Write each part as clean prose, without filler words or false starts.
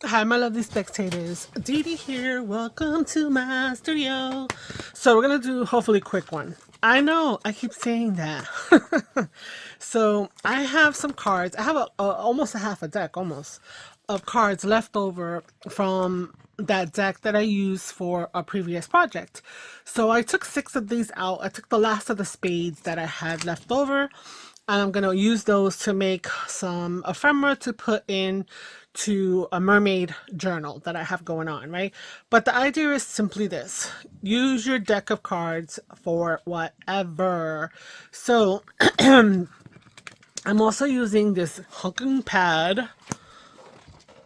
Hi, my lovely spectators. Dee Dee here. Welcome to my studio. So we're gonna do hopefully a quick one. I know I keep saying that. So I have some cards. I have almost a half a deck, almost, of cards left over from that deck that I used for a previous project. So I took 6 of these out. I took the last of the spades that I had left over, and I'm gonna use those to make some ephemera to put in to a mermaid journal that I have going on, right? But the idea is simply this: use your deck of cards for whatever. So I'm also using this hunking pad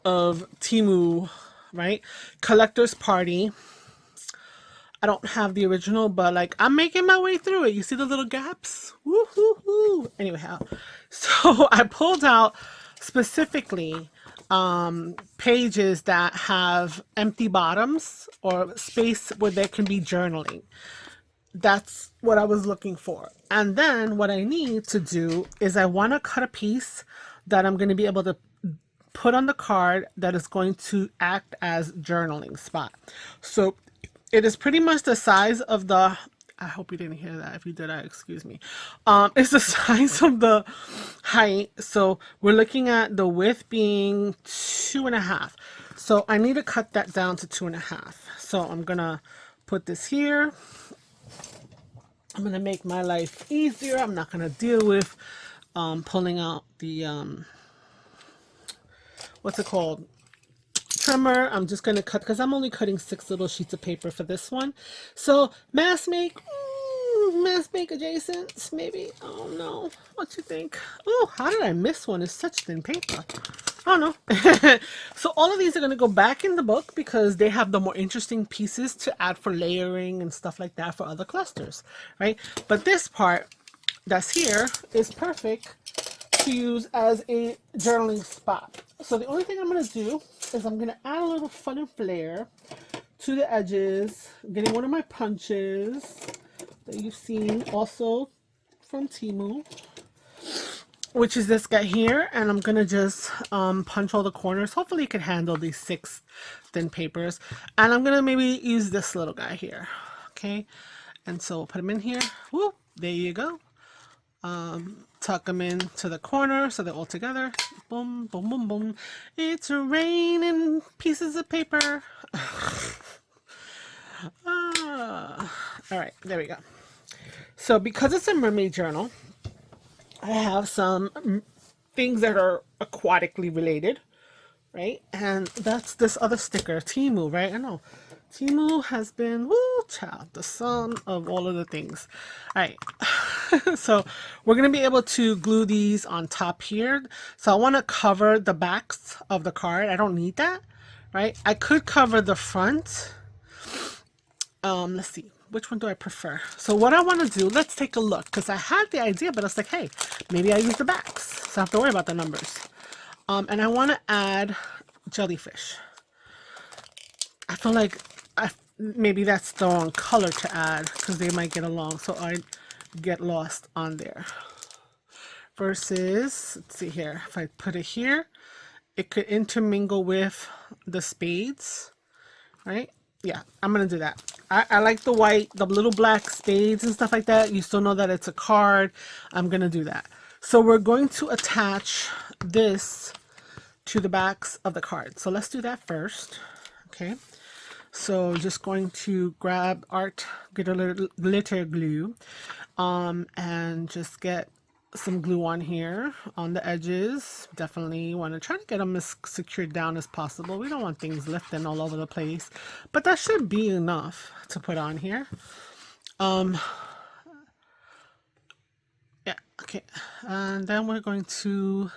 of Timu, right? Collector's Party. I don't have the original, but like I'm making my way through it. You see the little gaps? Woo hoo hoo. Anyway, so I pulled out specifically pages that have empty bottoms or space where there can be journaling. That's what I was looking for. And then what I need to do is I want to cut a piece that I'm going to be able to put on the card that is going to act as journaling spot. So it is pretty much the size of the, I hope you didn't hear that. If you did, excuse me. It's the size of the height. So we're looking at the width being 2.5. So I need to cut that down to 2.5. So I'm gonna put this here. I'm gonna make my life easier. I'm not gonna deal with pulling out the what's it called, trimmer. I'm just gonna cut because I'm only cutting 6 little sheets of paper for this one. So mass make, mass make adjacent, maybe. Oh no, what you think? Oh, how did I miss one? It's such thin paper. I don't know. So all of these are going to go back in the book because they have the more interesting pieces to add for layering and stuff like that for other clusters, right? But this part that's here is perfect to use as a journaling spot. So the only thing I'm going to do is I'm going to add a little fun and flair to the edges. I'm getting one of my punches that you've seen also from Temu, which is this guy here, and I'm gonna just punch all the corners. Hopefully it can handle these 6 thin papers, and I'm gonna maybe use this little guy here. Okay, and so we'll put them in here. Whoop, there you go. Tuck them into the corner so they're all together. Boom, boom, boom, boom. It's raining pieces of paper. All right, there we go. So because it's a mermaid journal, I have some things that are aquatically related, right? And that's this other sticker, Timu, right? I know. Timu has been, woo, child, the son of all of the things. All right. So we're going to be able to glue these on top here. So I want to cover the backs of the card. I don't need that, right? I could cover the front. Let's see. Which one do I prefer? So what I want to do, let's take a look, because I had the idea, but it's like, hey, maybe I use the backs, so I have to worry about the numbers. And I want to add jellyfish. I feel like maybe that's the wrong color to add, because they might get along, so I get lost on there. Versus, let's see here, if I put it here, it could intermingle with the spades, right? Yeah, I'm gonna do that. I like the white, the little black spades and stuff like that. You still know that it's a card. I'm gonna do that. So we're going to attach this to the backs of the card. So let's do that first. Okay. So just going to grab art glitter glue, and just get some glue on here on the edges. Definitely want to try to get them as secured down as possible. We don't want things lifting all over the place, but that should be enough to put on here. Yeah, okay. And then we're going to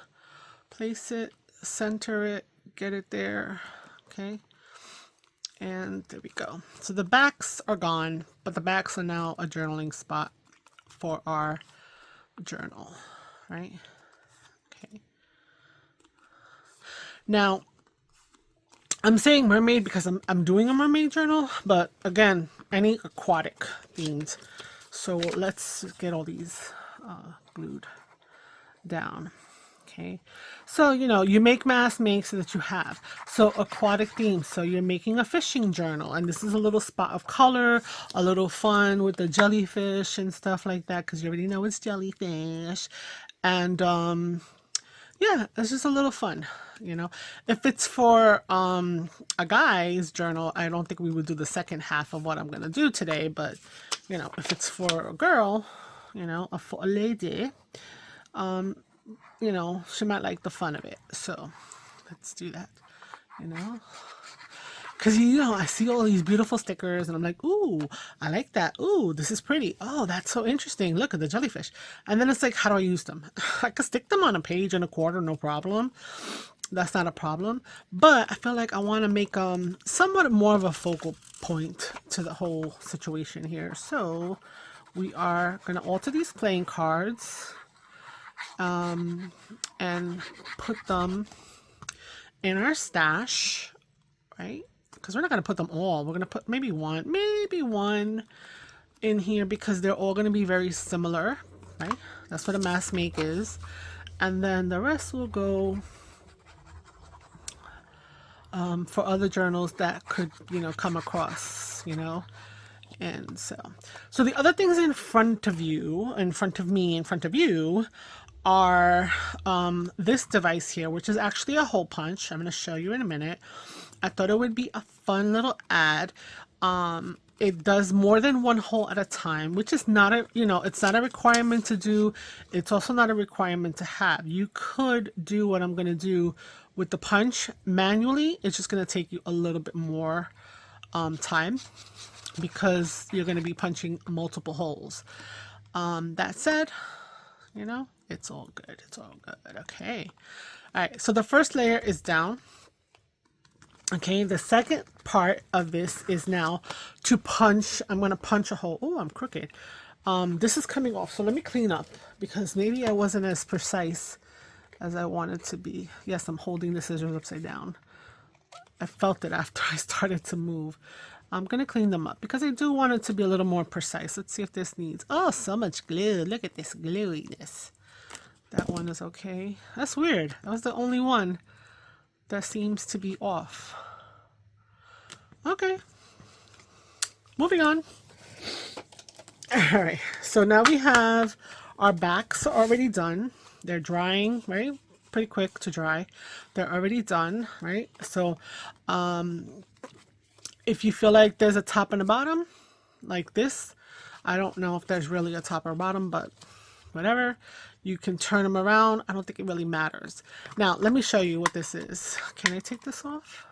place it, center it, get it there. Okay. And there we go. So the backs are gone, but the backs are now a journaling spot for our journal, right? Okay. Now, I'm saying mermaid because I'm doing a mermaid journal, but again, any aquatic themes. So let's get all these glued down. Okay, so you know, you make mass makes that you have. So aquatic themes, so you're making a fishing journal, and this is a little spot of color, a little fun with the jellyfish and stuff like that, because you already know it's jellyfish. And yeah, it's just a little fun, you know. If it's for a guy's journal, I don't think we would do the second half of what I'm gonna do today, but you know, if it's for a girl, you know, for a lady, you know, she might like the fun of it. So let's do that, you know. Because, you know, I see all these beautiful stickers and I'm like, ooh, I like that. Ooh, this is pretty. Oh, that's so interesting. Look at the jellyfish. And then it's like, how do I use them? I could stick them on a page and a quarter, no problem. That's not a problem. But I feel like I want to make somewhat more of a focal point to the whole situation here. So we are going to alter these playing cards and put them in our stash, right? Because we're not going to put them all. We're going to put maybe one in here because they're all going to be very similar, right? That's what a mass make is. And then the rest will go for other journals that could, you know, come across, you know. And so the other things in front of you, in front of me, in front of you are this device here, which is actually a hole punch. I'm going to show you in a minute. I thought it would be a fun little ad. It does more than one hole at a time, which is not a, you know, it's not a requirement to do. It's also not a requirement to have. You could do what I'm going to do with the punch manually. It's just going to take you a little bit more time because you're going to be punching multiple holes. That said, you know, it's all good. It's all good. Okay. All right. So the first layer is down. Okay. The second part of this is now to punch. I'm going to punch a hole. Oh, I'm crooked. This is coming off. So let me clean up because maybe I wasn't as precise as I wanted to be. Yes, I'm holding the scissors upside down. I felt it after I started to move. I'm going to clean them up because I do want it to be a little more precise. Let's see if this needs... Oh, so much glue. Look at this gluiness. That one is okay. That's weird. That was the only one that seems to be off. Okay. Moving on. All right. So now we have our backs already done. They're drying, right? Pretty quick to dry. They're already done, right? So, if you feel like there's a top and a bottom, like this, I don't know if there's really a top or bottom, but whatever. You can turn them around. I don't think it really matters. Now, let me show you what this is. Can I take this off?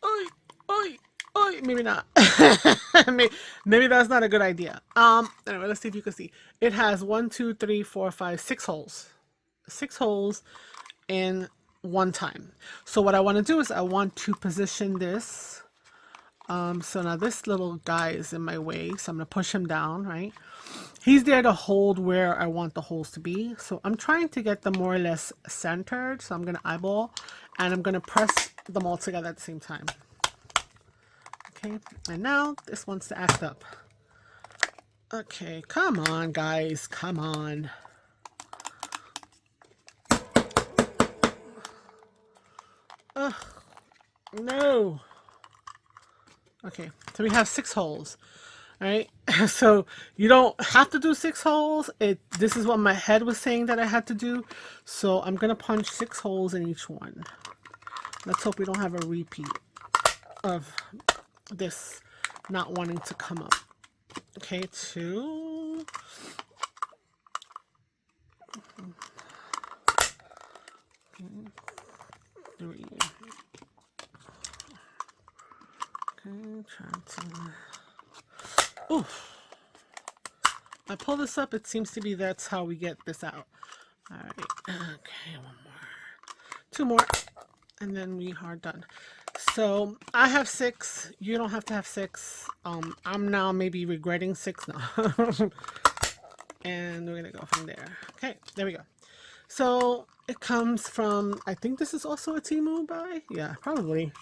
Oi, oi, oi. Maybe not. maybe that's not a good idea. Anyway, let's see if you can see. It has 1, 2, 3, 4, 5, 6 holes. 6 holes in one time. So what I want to do is I want to position this. So now this little guy is in my way, so I'm going to push him down, right? He's there to hold where I want the holes to be. So I'm trying to get them more or less centered. So I'm going to eyeball and I'm going to press them all together at the same time. Okay, and now this wants to act up. Okay, come on, guys, come on. Ugh, no. Okay, so we have 6 holes. All right, so you don't have to do 6 holes. This is what my head was saying that I had to do. So I'm gonna punch 6 holes in each one. Let's hope we don't have a repeat of this not wanting to come up. Okay, 2. Okay, 3. Okay, trying to... Oof. I pull this up, it seems to be that's how we get this out. Alright, okay, 1 more. 2 more, and then we are done. So, I have 6, you don't have to have 6. I'm now maybe regretting 6 now. And we're gonna go from there. Okay, there we go. So, it comes from, I think this is also a Temu buy? Yeah, probably.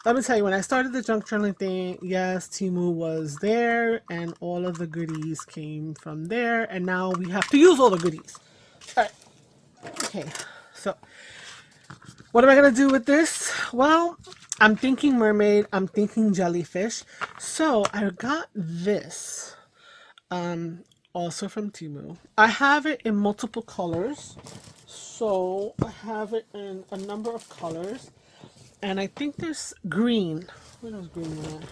Let me tell you, when I started the junk journaling thing, yes, Temu was there, and all of the goodies came from there, and now we have to use all the goodies. All right. Okay. So what am I going to do with this? Well, I'm thinking mermaid. I'm thinking jellyfish. So I got this. Also from Temu. I have it in multiple colors. So I have it in a number of colors. And I think there's green. Where is green at?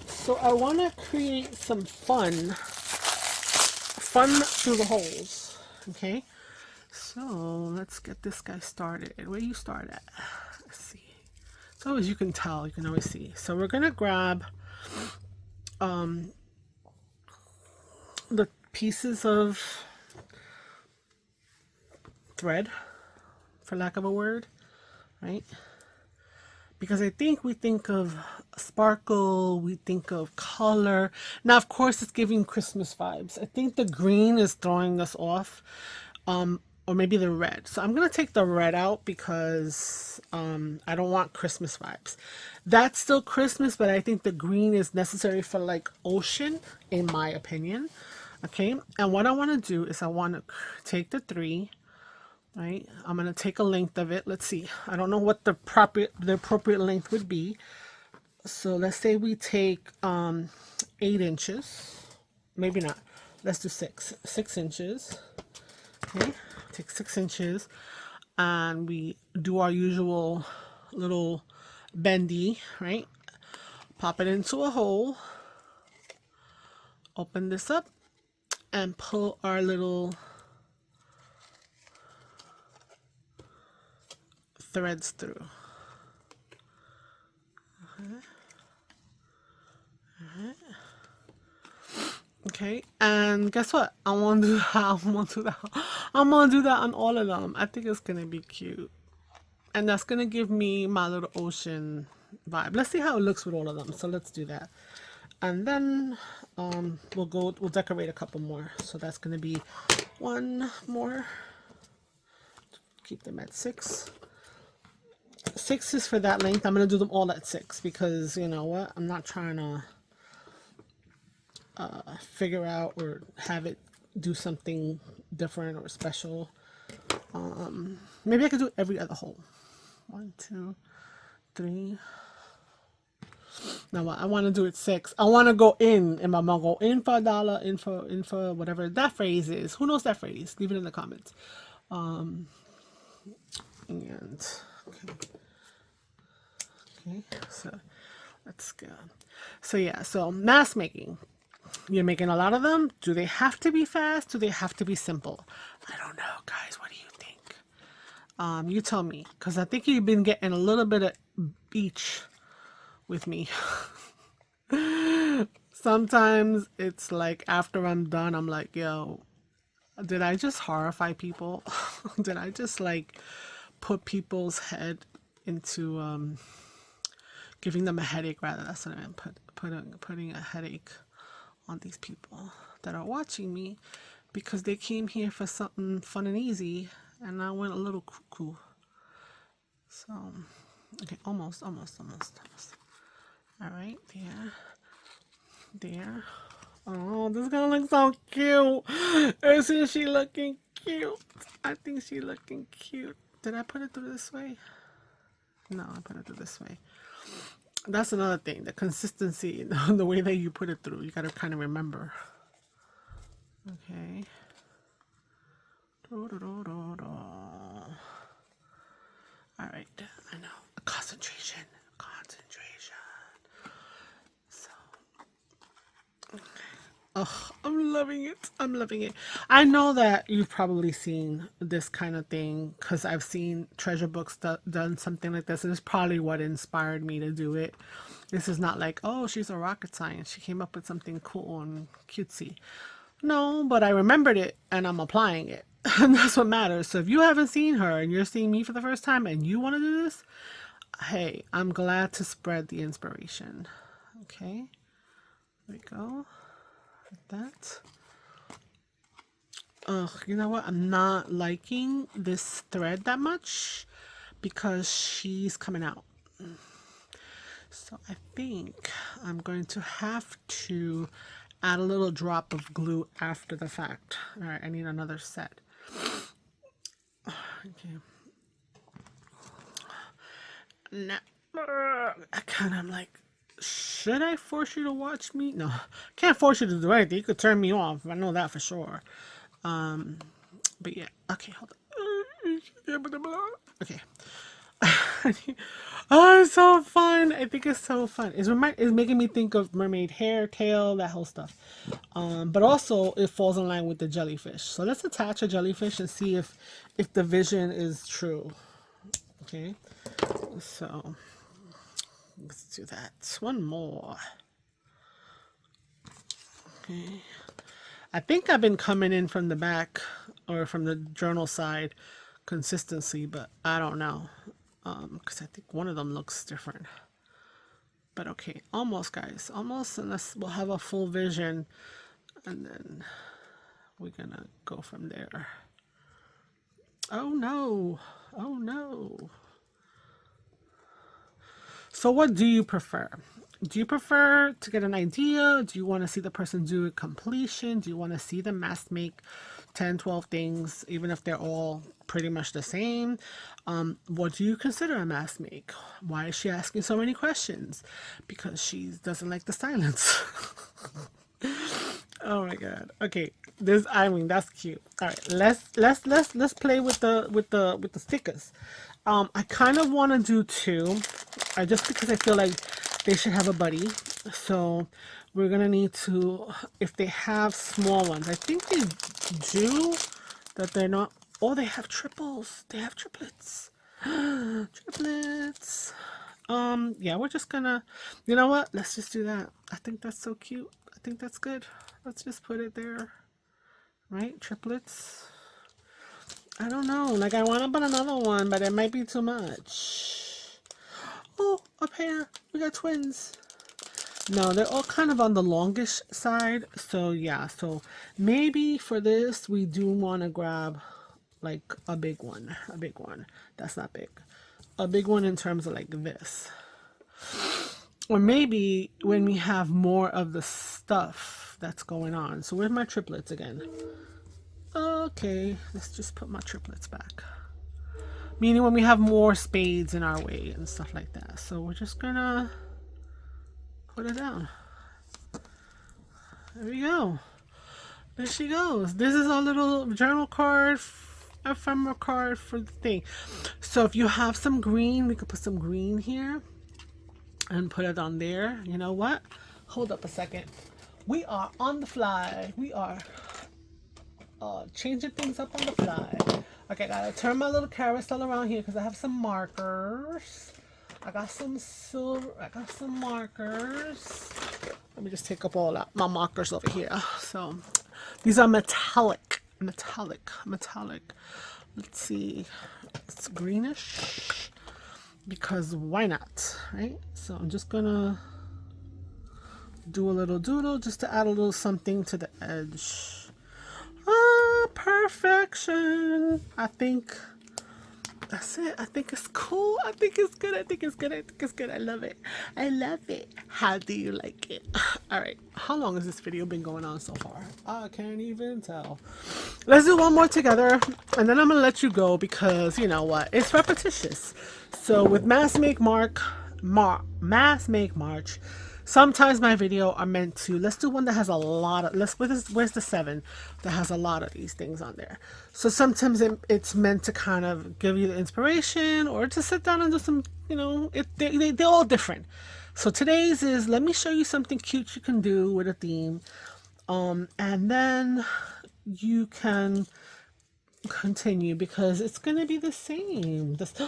So I want to create some fun through the holes. Okay. So let's get this guy started. Where you start at? Let's see. So as you can tell, you can always see. So we're going to grab the pieces of thread, for lack of a word, right? Because I think we think of sparkle, we think of color. Now, of course, it's giving Christmas vibes. I think the green is throwing us off, or maybe the red. So I'm going to take the red out because I don't want Christmas vibes. That's still Christmas, but I think the green is necessary for like ocean, in my opinion. Okay, and what I want to do is I want to take the 3, right? I'm going to take a length of it. Let's see. I don't know what the appropriate length would be. So let's say we take 8 inches. Maybe not. Let's do 6 inches. Okay, take 6 inches and we do our usual little bendy, right? Pop it into a hole. Open this up and pull our little threads through. Okay, and guess what? I want to do that. I'm gonna do that on all of them. I think it's gonna be cute, and that's gonna give me my little ocean vibe. Let's see how it looks with all of them. So let's do that, and then we'll decorate a couple more. So that's gonna be 1 more. Keep them at 6. 6 is for that length. I'm gonna do them all at 6 because you know what? I'm not trying to figure out or have it do something different or special. Maybe I could do every other hole. 1, 2, 3. Now I want to do it 6. I want to go in, and I'm gonna go in for $1, in for whatever that phrase is. Who knows that phrase? Leave it in the comments. And okay, so let's go. So yeah, so mask making. You're making a lot of them. Do they have to be fast? Do they have to be simple? I don't know, guys. What do you think? You tell me, because I think you've been getting a little bit of each with me. Sometimes it's like after I'm done, I'm like, yo, did I just horrify people? Did I just like put people's head into giving them a headache? Rather, that's what I meant. Putting a headache on these people that are watching me because they came here for something fun and easy, and I went a little cuckoo. So, okay, almost. All right, there. Oh, this is gonna look so cute. Isn't she looking cute? I think she's looking cute. Did I put it through this way? No, I put it through this way. That's another thing, the consistency, the way that you put it through. You gotta kind of remember. Okay. All right, I know. Concentration. So, oh, I'm loving it. I know that you've probably seen this kind of thing because I've seen treasure books done something like this. And it's probably what inspired me to do it. This is not like, oh, she's a rocket scientist. She came up with something cool and cutesy. No, but I remembered it and I'm applying it. And that's what matters. So if you haven't seen her and you're seeing me for the first time and you want to do this, hey, I'm glad to spread the inspiration. Okay, there we go. Like that. Ugh, you know what? I'm not liking this thread that much because she's coming out. So I think I'm going to have to add a little drop of glue after the fact. All right, I need another set. Okay. Now, I kind of like, should I force you to watch me? No, can't force you to do anything. You could turn me off. I know that for sure. But yeah, okay, hold on. Okay. Oh, it's so fun. I think it's so fun. It's making me think of mermaid hair, tail, that whole stuff. But also it falls in line with the jellyfish. So let's attach a jellyfish and see if the vision is true. Okay. So let's do that. One more. Okay. I think I've been coming in from the back or from the journal side consistency, but I don't know. Because I think one of them looks different. But okay, almost, guys. Almost, unless we'll have a full vision. And then we're gonna go from there. Oh no. Oh no. So what do you prefer? Do you prefer to get an idea? Do you want to see the person do it completion? Do you want to see the mask make 10, 12 things, even if they're all pretty much the same? What do you consider a mask make? Why is she asking so many questions? Because she doesn't like the silence. Oh my god. Okay, I mean, that's cute. All right, let's play with the stickers. I kind of want to do two, just because I feel like they should have a buddy. So we're gonna need to, if they have small ones, I think they do, that they're not. Oh, they have triples. They have triplets. Triplets. Yeah, we're just gonna, you know what? Let's just do that. I think that's so cute. I think that's good. Let's just put it there. Right? Triplets. I don't know. Like, I want to put another one, but it might be too much. Oh, a pair. We got twins. No, they're all kind of on the longish side. So, yeah. So, maybe for this, we do want to grab, like, a big one. A big one. That's not big. A big one in terms of, like, this. Or maybe when we have more of the stuff that's going on. So, where's my triplets again? Okay, let's just put my triplets back. Meaning when we have more spades in our way and stuff like that. So we're just gonna put it down. There we go. There she goes. This is our little journal card, ephemera card for the thing. So if you have some green, we could put some green here and put it on there. You know what? Hold up a second. We are on the fly. We are changing things up on the fly. Okay, gotta turn my little carousel around here because I have some markers. I got some silver. I got some markers. Let me just take up all my markers over here. So these are metallic. Let's see. It's greenish because why not, right? So I'm just gonna do a little doodle just to add a little something to the edge. Perfection. I think that's it. I think it's cool. I think it's good. I think it's good. I think it's good. I love it. I love it. How do you like it? All right. How long has this video been going on so far? I can't even tell. Let's do one more together, and then I'm gonna let you go because you know what? It's repetitious. So with Mass Make March. Sometimes my video are meant to, let's do one that has a lot of, where's the 7 that has a lot of these things on there. So sometimes it's meant to kind of give you the inspiration or to sit down and do some, you know, they're all different. So today's is, let me show you something cute you can do with a theme. And then you can continue because it's going to be the same. This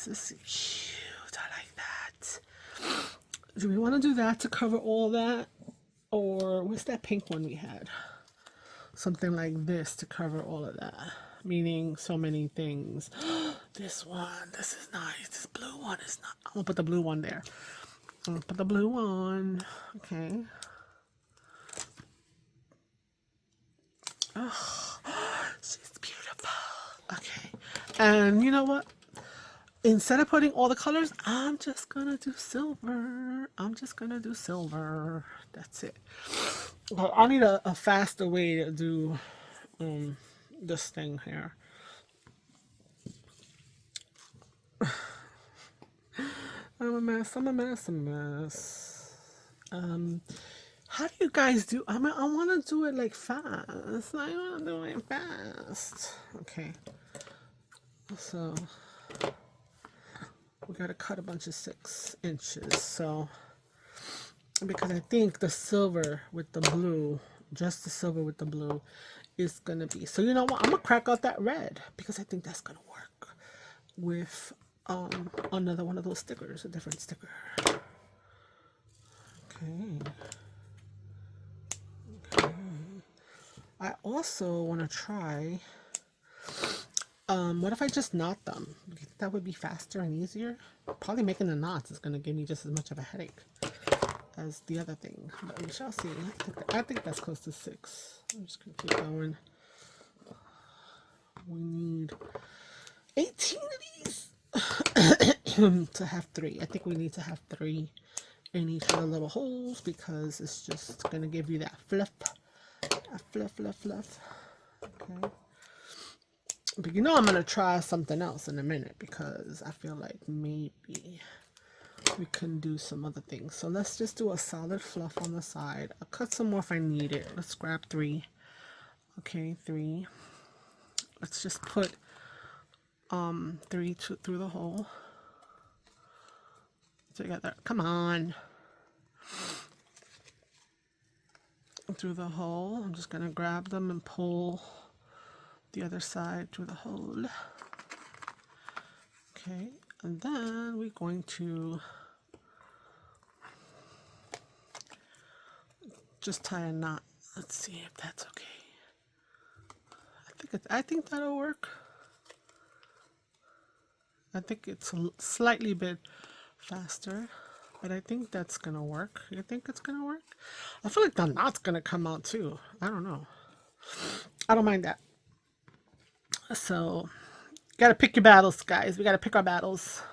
is cute. I like that. Do we want to do that to cover all that? Or what's that pink one we had? Something like this to cover all of that. Meaning so many things. This one, this is nice. This blue one is not. I'm going to put the blue one there. I'm going to put the blue one. Okay. Oh, she's beautiful. Okay. And you know what? Instead of putting all the colors, I'm just gonna do silver. That's it. But I need a faster way to do this thing here. I'm a mess, I'm a mess, I'm a mess. How do you guys do? I mean, I want to do it like fast. I want to do it fast. Okay. So we got to cut a bunch of 6 inches. So because I think the silver with the blue, just the silver with the blue, is gonna be. So you know what? I'm gonna crack out that red because I think that's gonna work with another one of those stickers, a different sticker. Okay. Okay. I also want to try. What if I just knot them? That would be faster and easier. Probably making the knots is gonna give me just as much of a headache as the other thing, but we shall see. I think that's close to 6. I'm just gonna keep going. We need 18 of these to have 3. I think we need to have 3 in each of the little holes because it's just gonna give you that fluff, fluff. Okay. But you know I'm gonna try something else in a minute because I feel like maybe we can do some other things. So let's just do a solid fluff on the side. I'll cut some more if I need it. Let's grab 3. Okay, 3. Let's just put 3 through the hole together. Come on. Through the hole. I'm just gonna grab them and pull the other side through the hole. Okay, and then we're going to just tie a knot. Let's see if that's okay. I think that'll work. I think it's a slightly bit faster, but I think that's gonna work. You think it's gonna work? I feel like the knot's gonna come out too. I don't know. I don't mind that. So, gotta pick your battles, guys. We gotta pick our battles.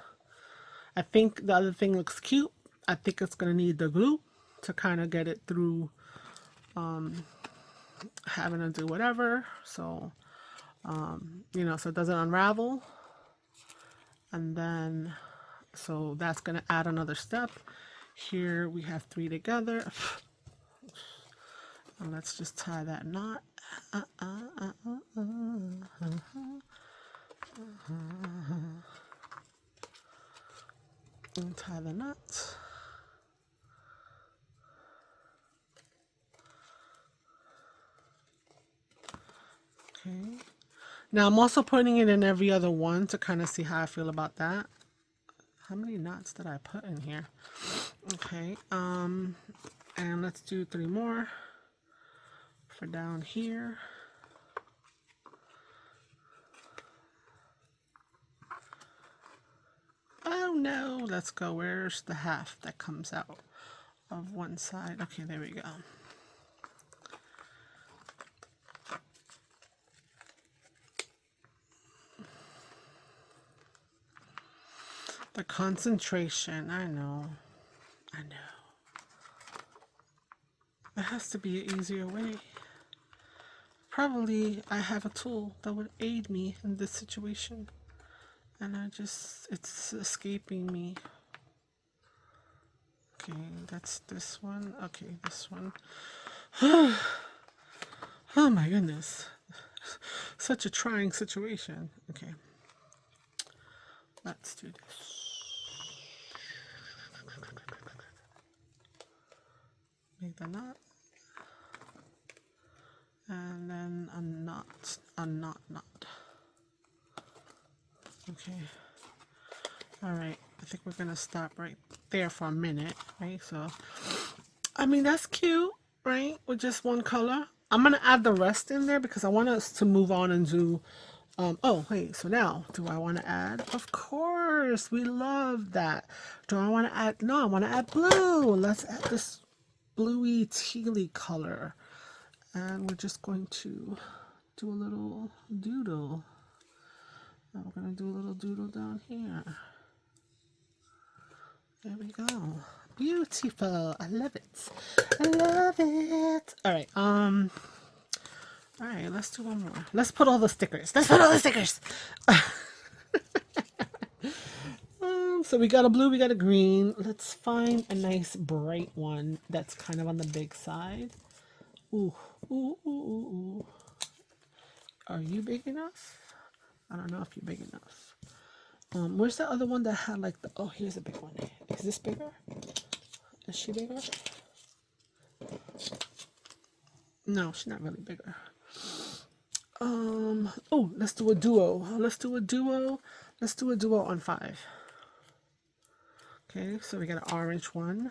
I think the other thing looks cute. I think it's gonna need the glue to kind of get it through having to do whatever. So, you know, so it doesn't unravel. And then, so that's gonna add another step. Here we have 3 together. And let's just tie that knot. And tie the knot. Okay. Now I'm also putting it in every other one to kind of see how I feel about that. How many knots did I put in here? Okay. And let's do 3 more for down here. Oh no, let's go. Where's the half that comes out of one side? Okay, there we go. The concentration, I know. There has to be an easier way. Probably I have a tool that would aid me in this situation. And it's escaping me. Okay, that's this one. Okay, this one. Oh my goodness. Such a trying situation. Okay. Let's do this. Make the knot. And then a knot. Okay. Alright. I think we're going to stop right there for a minute. Right? So, I mean, that's cute. Right? With just one color. I'm going to add the rest in there because I want us to move on and do... oh, wait. So now, do I want to add? Of course. We love that. Do I want to add? No, I want to add blue. Let's add this bluey tealy color. And we're just going to do a little doodle. And we're going to do a little doodle down here. There we go. Beautiful. I love it. I love it. All right, let's do one more. Let's put all the stickers. Let's put all the stickers. So we got a blue, we got a green. Let's find a nice bright one that's kind of on the big side. Ooh, ooh, ooh, ooh, ooh. Are you big enough? I don't know if you're big enough. Where's the other one that had like the, oh, here's a big one. Is this bigger? Is she bigger? No, she's not really bigger. Oh, let's do a duo. Let's do a duo. Let's do a duo on 5. Okay, so we got an orange one.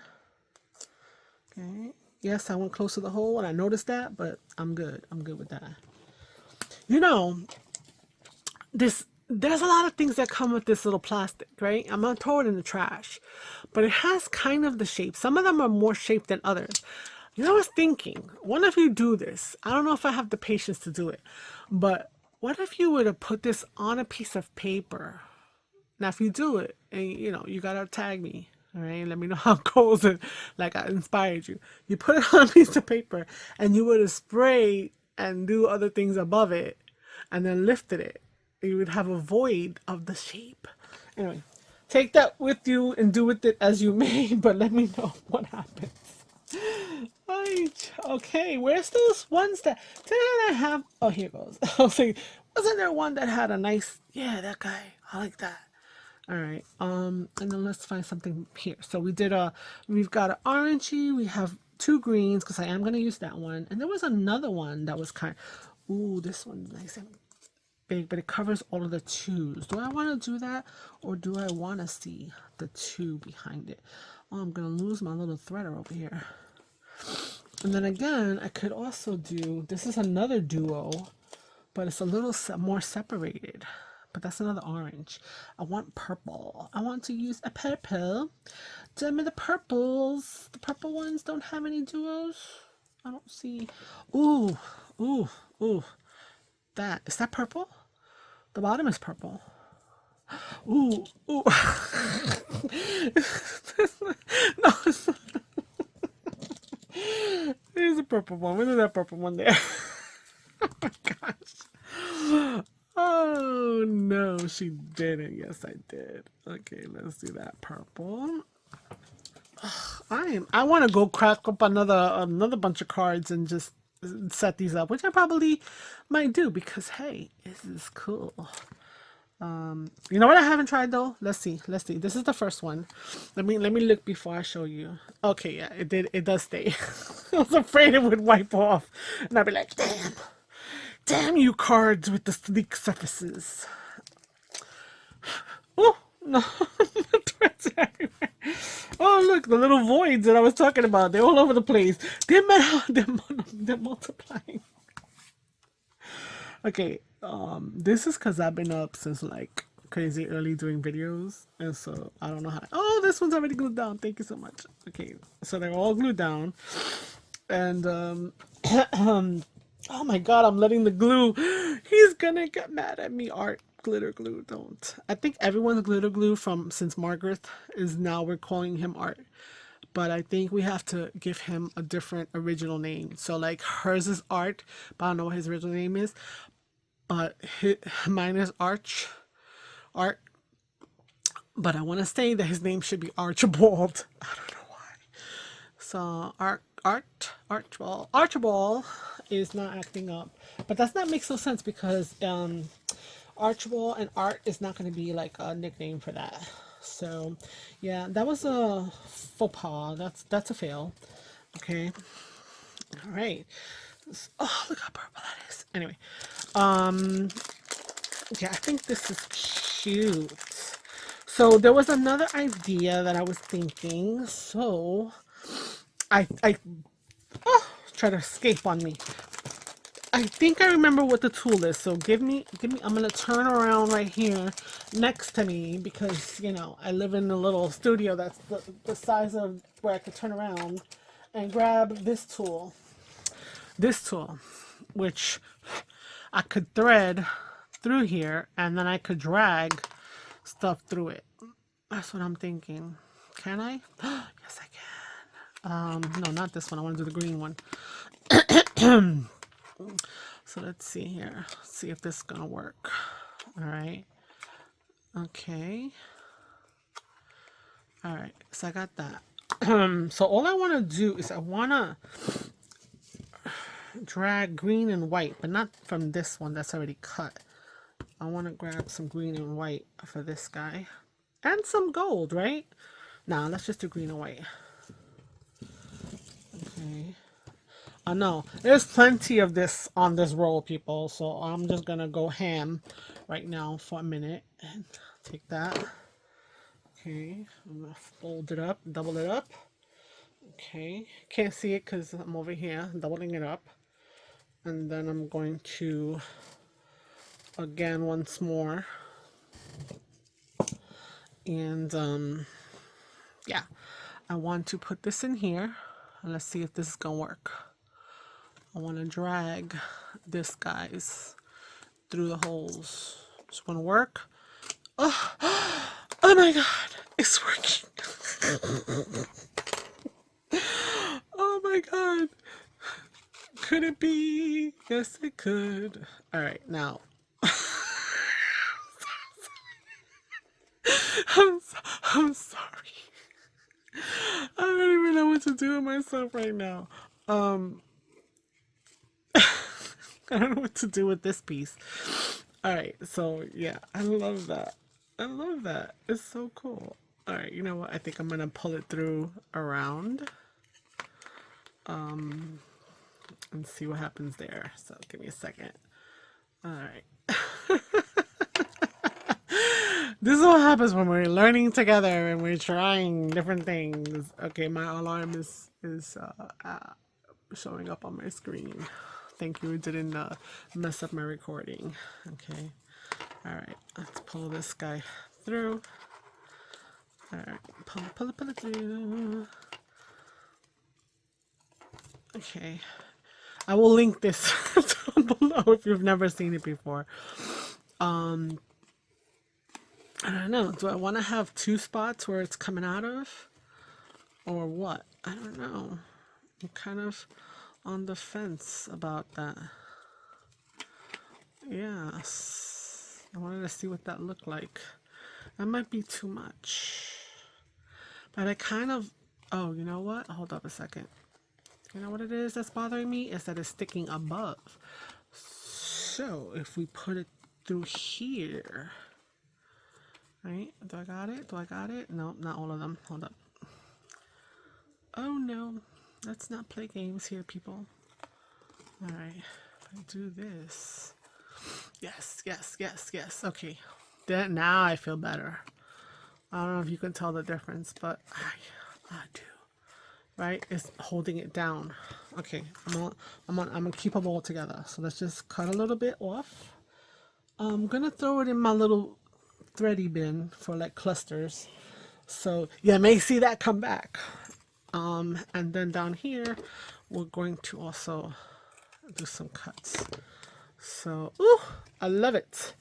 Okay. Yes, I went close to the hole and I noticed that, but I'm good. I'm good with that. You know, there's a lot of things that come with this little plastic, right? I'm gonna throw it in the trash, but it has kind of the shape. Some of them are more shaped than others. You know, I was thinking, what if you do this? I don't know if I have the patience to do it, but what if you were to put this on a piece of paper? Now, if you do it, and you know, you gotta tag me, all right? Let me know how it goes, and like I inspired you. You put it on a piece of paper, and you would have sprayed and do other things above it, and then lifted it. You would have a void of the shape. Anyway, take that with you and do with it as you may, but let me know what happens. Right. Okay, where's those ones that didn't I have? Oh, here goes. I was like, wasn't there one that had a nice? Yeah, that guy. I like that. All right. And then let's find something here. So we've got an orangey. We have 2 greens because I am gonna use that one. And there was another one that was kind of, ooh, this one's nice and big, but it covers all of the 2s. Do I want to do that, or do I want to see the 2 behind it? Oh, I'm gonna lose my little threader over here. And then again, I could also do, this is another duo, but it's a little more separated. But that's another orange. I want purple. I want to use a purple. Tell me the purples. The purple ones don't have any duos. I don't see. Ooh, ooh, ooh. That, is that purple? The bottom is purple. Ooh, ooh. No, it's not. There's a purple one. Where is that purple one there? Oh my gosh. Oh no, she didn't. Yes, I did. Okay, let's do that purple. I want to go crack up another bunch of cards and just set these up, which I probably might do because hey, this is cool. You know what I haven't tried though? Let's see. This is the first one. Let me look before I show you. Okay, yeah, it does stay. I was afraid it would wipe off, and I'd be like, damn you cards with the sleek surfaces. Oh no, threads everywhere. Oh look, the little voids that I was talking about, they're all over the place. They're multiplying. Okay, this is because I've been up since like crazy early doing videos, and so I don't know how to, oh, this one's already glued down. Thank you so much. Okay, so they're all glued down, and oh my god, I'm letting the glue, he's gonna get mad at me. Art, glitter glue, don't. I think everyone's glitter glue since Margaret is now, we're calling him Art. But I think we have to give him a different original name. So like hers is Art, but I don't know what his original name is. But mine is Art. But I want to say that his name should be Archibald. I don't know why. So Archibald is not acting up. But that's not makes no sense because Archibald and Art is not going to be like a nickname for that. So yeah, that was a faux pas. That's a fail. Okay. All right. Oh, look how purple that is. Anyway, yeah, I think this is cute. So there was another idea that I was thinking. So I try to escape on me. I think I remember what the tool is. So give me, I'm going to turn around right here next to me because, you know, I live in a little studio that's the size of where I could turn around and grab this tool. This tool, which I could thread through here and then I could drag stuff through it. That's what I'm thinking. Can I? Yes, I can. No, not this one. I want to do the green one. So let's see here. See if this is gonna work. All right. Okay. All right. So I got that. So all I want to do is I want to drag green and white, but not from this one that's already cut. I want to grab some green and white for this guy. And some gold, right? Nah, let's just do green and white. Okay. I know there's plenty of this on this roll, people, so I'm just gonna go ham right now for a minute and take that. Okay, I'm gonna fold it up, double it up. Okay, can't see it because I'm over here doubling it up, and then I'm going to again once more, and yeah, I want to put this in here and let's see if this is gonna work. I want to drag this guys through the holes. It's gonna work. Oh, oh my god, it's working. Oh my god. Could it be? Yes, it could. All right, now. I'm, I'm sorry. I don't even know what to do with myself right now. I don't know what to do with this piece. All right, so yeah, I love that. I love that. It's so cool. All right, you know what? I think I'm gonna pull it through around, and see what happens there. So give me a second. All right. This is what happens when we're learning together and we're trying different things. Okay, my alarm is showing up on my screen. Thank you. It didn't mess up my recording. Okay. All right. Let's pull this guy through. All right. Pull it through. Okay. I will link this down below if you've never seen it before. I don't know. Do I want to have two spots where it's coming out of? Or what? I don't know. I'm kind of on the fence about that. Yes. I wanted to see what that looked like. That might be too much. But I kind of... Oh, you know what? Hold up a second. You know what it is that's bothering me? Is that it's sticking above. So, if we put it through here... Right? Do I got it? Do I got it? No, not all of them. Hold up. Oh no. Let's not play games here, people. Alright. If I do this. Yes, yes, yes, yes. Okay. Then now I feel better. I don't know if you can tell the difference, but I do. Right? It's holding it down. Okay. I'm gonna keep them all together. So let's just cut a little bit off. I'm gonna throw it in my little thready bin for like clusters, so you may see that come back. And then down here we're going to also do some cuts. So ooh, I love it.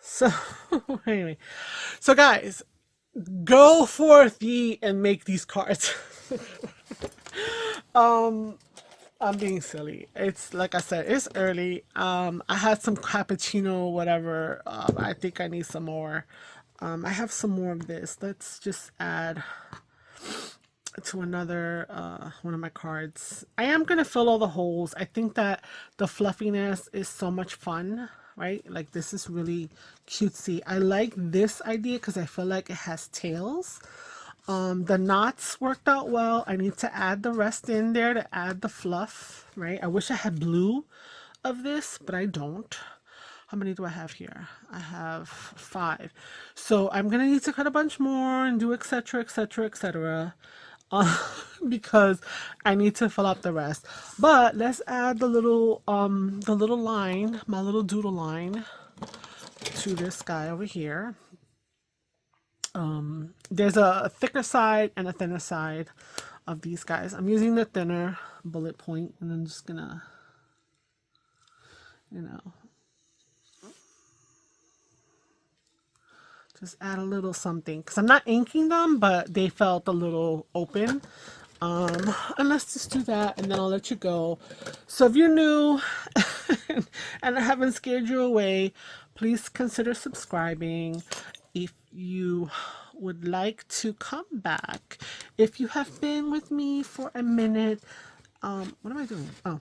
So anyway, so guys, go forth ye and make these cards. I'm being silly. It's like I said, it's early. I had some cappuccino, whatever. I think I need some more. I have some more of this. Let's just add to another one of my cards. I am gonna fill all the holes. I think that the fluffiness is so much fun, right? Like this is really cutesy. I like this idea because I feel like it has tails. The knots worked out well. I need to add the rest in there to add the fluff, right? I wish I had blue of this, but I don't. How many do I have here? I have 5. So I'm going to need to cut a bunch more and do etc, etc, etc. Because I need to fill up the rest. But let's add the little line, my little doodle line to this guy over here. There's a thicker side and a thinner side of these guys. I'm using the thinner bullet point, and I'm just gonna, you know, just add a little something because I'm not inking them, but they felt a little open. And let's just do that, and then I'll let you go. So if you're new and I haven't scared you away, please consider subscribing. If you would like to come back, if you have been with me for a minute, what am I doing? Oh.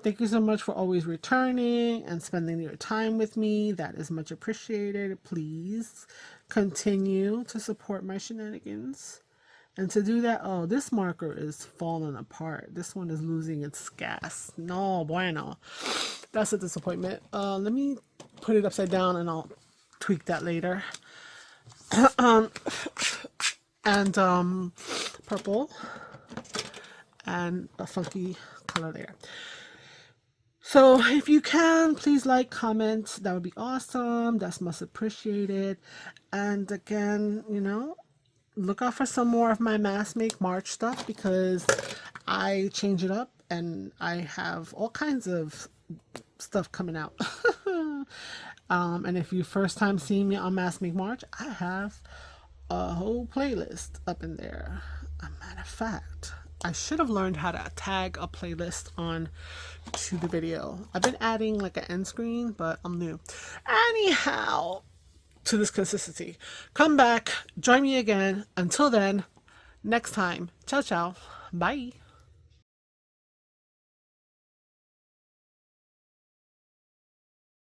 Thank you so much for always returning and spending your time with me. That is much appreciated. Please continue to support my shenanigans. And to do that, oh, this marker is falling apart. This one is losing its gas. No bueno. That's a disappointment. Let me put it upside down and I'll tweak that later. And purple and a funky color there. So if you can, please like, comment. That would be awesome. That's much appreciated. And again, you know, look out for some more of my Mass Make March stuff, because I change it up and I have all kinds of stuff coming out. And if you first time seeing me on Mass Make March, I have a whole playlist up in there. A matter of fact, I should have learned how to tag a playlist on to the video. I've been adding like an end screen, but I'm new. Anyhow, to this consistency. Come back, join me again. Until then, next time. Ciao, ciao. Bye.